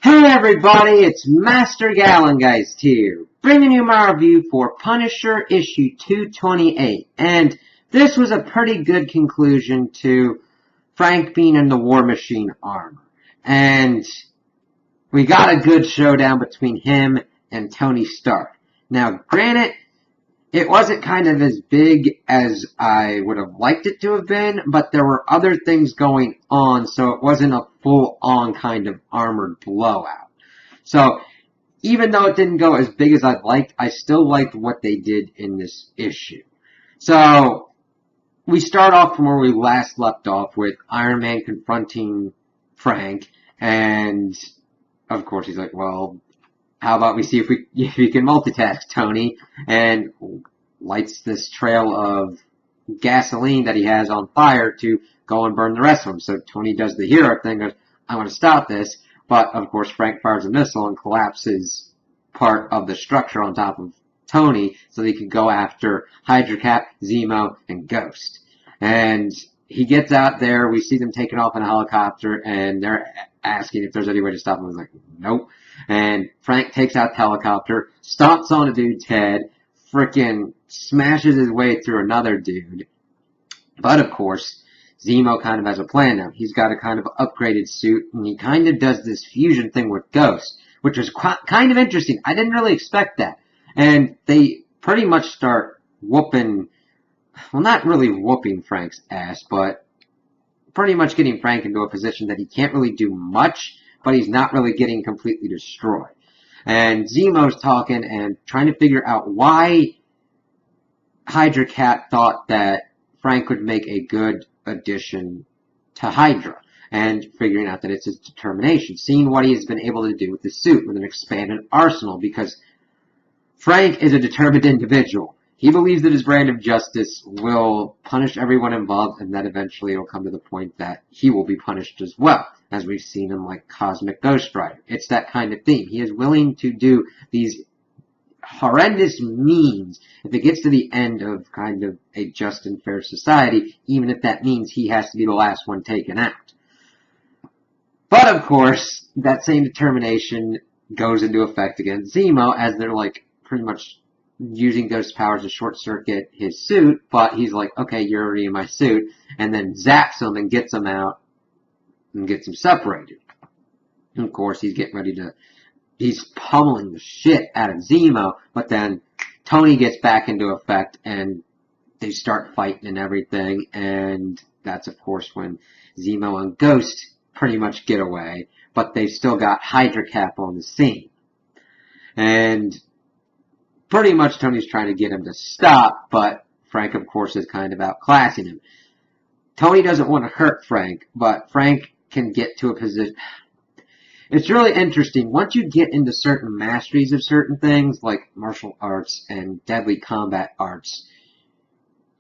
Hey everybody, it's Master Gallengeist here, bringing you my review for Punisher issue 228, and this was a pretty good conclusion to Frank being in the War Machine armor, and we got a good showdown between him and Tony Stark. Now, granted, it wasn't kind of as big as I would have liked it to have been, but there were other things going on, so it wasn't a full-on kind of armored blowout. So, even though it didn't go as big as I'd liked, I still liked what they did in this issue. So, we start off from where we last left off with Iron Man confronting Frank, and of course he's like, well, how about we see if we can multitask, Tony, and lights this trail of gasoline that he has on fire to go and burn the rest of them. So Tony does the hero thing, goes, I'm going to stop this, but of course Frank fires a missile and collapses part of the structure on top of Tony so they can go after Hydra Cap, Zemo, and Ghost. And he gets out there, we see them taking off in a helicopter, and they're asking if there's any way to stop him. He's like, nope. And Frank takes out the helicopter, stomps on a dude's head, frickin' smashes his way through another dude. But of course, Zemo kind of has a plan now. He's got a kind of upgraded suit, and he kind of does this fusion thing with Ghost, which was kind of interesting. I didn't really expect that. And they pretty much start whooping, well, not really whooping Frank's ass, but pretty much getting Frank into a position that he can't really do much, but he's not really getting completely destroyed. And Zemo's talking and trying to figure out why Hydra Cat thought that Frank would make a good addition to Hydra. And figuring out that it's his determination. Seeing what he has been able to do with the suit, with an expanded arsenal. Because Frank is a determined individual. He believes that his brand of justice will punish everyone involved, and that eventually it'll come to the point that he will be punished as well, as we've seen in like Cosmic Ghost Rider. It's that kind of thing. He is willing to do these horrendous means if it gets to the end of kind of a just and fair society, even if that means he has to be the last one taken out. But of course, that same determination goes into effect against Zemo, as they're like pretty much using Ghost powers to short circuit his suit, but he's like, okay, you're already in my suit, and then zaps him and gets him out and gets him separated. And of course, he's pummeling the shit out of Zemo, but then Tony gets back into effect and they start fighting and everything, and that's of course when Zemo and Ghost pretty much get away, but they've still got Hydra Cap on the scene. And pretty much Tony's trying to get him to stop, but Frank, of course, is kind of outclassing him. Tony doesn't want to hurt Frank, but Frank can get to a position. It's really interesting. Once you get into certain masteries of certain things, like martial arts and deadly combat arts,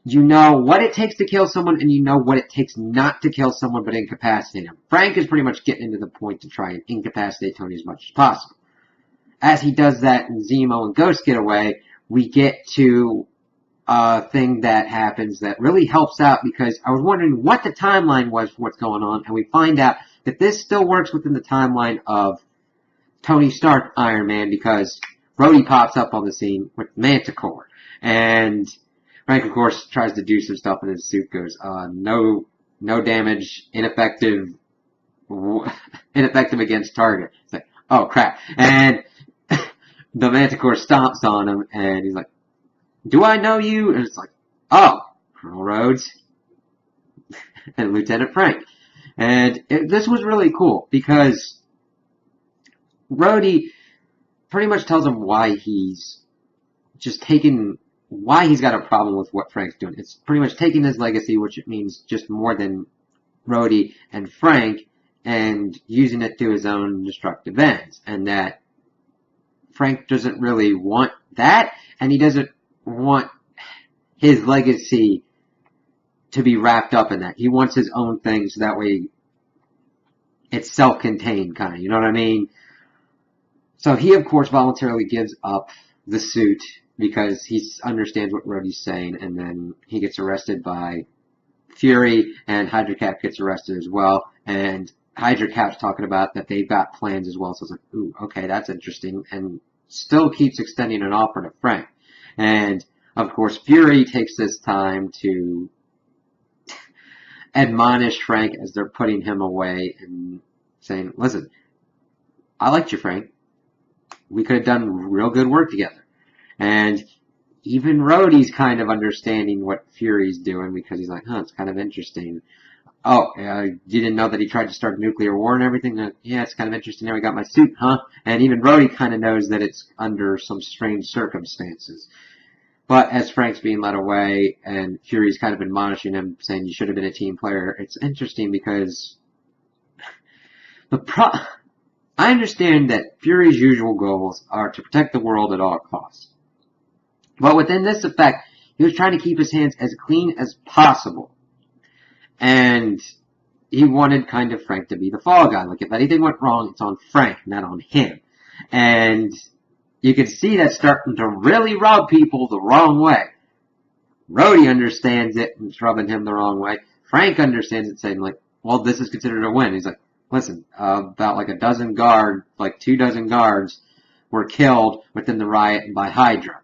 you know what it takes to kill someone, and you know what it takes not to kill someone but incapacitate him. Frank is pretty much getting into the point to try and incapacitate Tony as much as possible. As he does that and Zemo and Ghost get away, we get to a thing that happens that really helps out, because I was wondering what the timeline was for what's going on, and we find out that this still works within the timeline of Tony Stark Iron Man, because Rhodey pops up on the scene with Manticore. And Frank, of course, tries to do some stuff, and his suit goes, no damage, ineffective against target. It's like, oh crap. And the Manticore stomps on him, and he's like, do I know you? And it's like, oh, Colonel Rhodes and Lieutenant Frank. And this was really cool, because Rhodey pretty much tells him why he's got a problem with what Frank's doing. It's pretty much taking his legacy, which it means just more than Rhodey and Frank, and using it to his own destructive ends. And that Frank doesn't really want that, and he doesn't want his legacy to be wrapped up in that. He wants his own thing, so that way it's self-contained, kind of, you know what I mean? So he, of course, voluntarily gives up the suit because he understands what Rhodey's saying, and then he gets arrested by Fury, and Hydra Cap gets arrested as well, and Hydra Cap's talking about that they've got plans as well. So I was like, ooh, okay, that's interesting. And still keeps extending an offer to Frank. And, of course, Fury takes this time to admonish Frank as they're putting him away and saying, listen, I liked you, Frank. We could have done real good work together. And even Rhodey's kind of understanding what Fury's doing because he's like, it's kind of interesting. Oh, you didn't know that he tried to start a nuclear war and everything? Yeah, it's kind of interesting. Now we got my suit, huh? And even Rhodey kind of knows that it's under some strange circumstances. But as Frank's being led away and Fury's kind of admonishing him, saying you should have been a team player, it's interesting because I understand that Fury's usual goals are to protect the world at all costs. But within this effect, he was trying to keep his hands as clean as possible. And he wanted kind of Frank to be the fall guy. Like, if anything went wrong, it's on Frank, not on him. And you can see that starting to really rub people the wrong way. Rhodey understands it and it's rubbing him the wrong way. Frank understands it, saying, like, well, this is considered a win. He's like, listen, about like 2 dozen guards were killed within the riot by Hydra.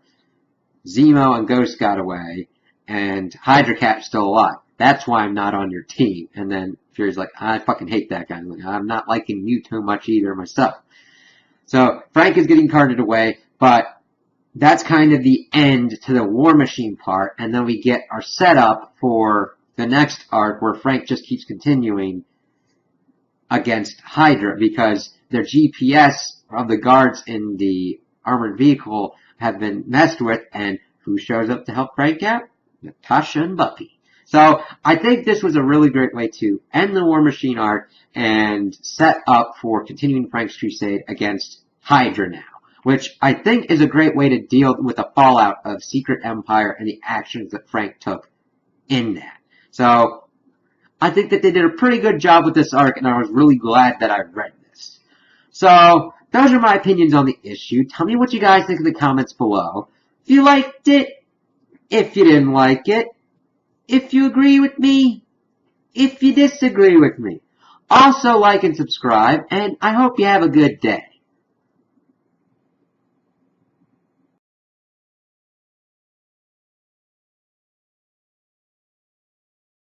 Zemo and Ghost got away, and Hydra Cap's still alive. That's why I'm not on your team. And then Fury's like, I fucking hate that guy. I'm not liking you too much either myself. So Frank is getting carted away, but that's kind of the end to the War Machine part. And then we get our setup for the next arc where Frank just keeps continuing against Hydra because their GPS of the guards in the armored vehicle have been messed with. And who shows up to help Frank out? Natasha and Buffy. So I think this was a really great way to end the War Machine arc and set up for continuing Frank's crusade against Hydra now, which I think is a great way to deal with the fallout of Secret Empire and the actions that Frank took in that. So I think that they did a pretty good job with this arc, and I was really glad that I read this. So those are my opinions on the issue. Tell me what you guys think in the comments below. If you liked it, if you didn't like it, if you agree with me, if you disagree with me. Also like and subscribe, and I hope you have a good day.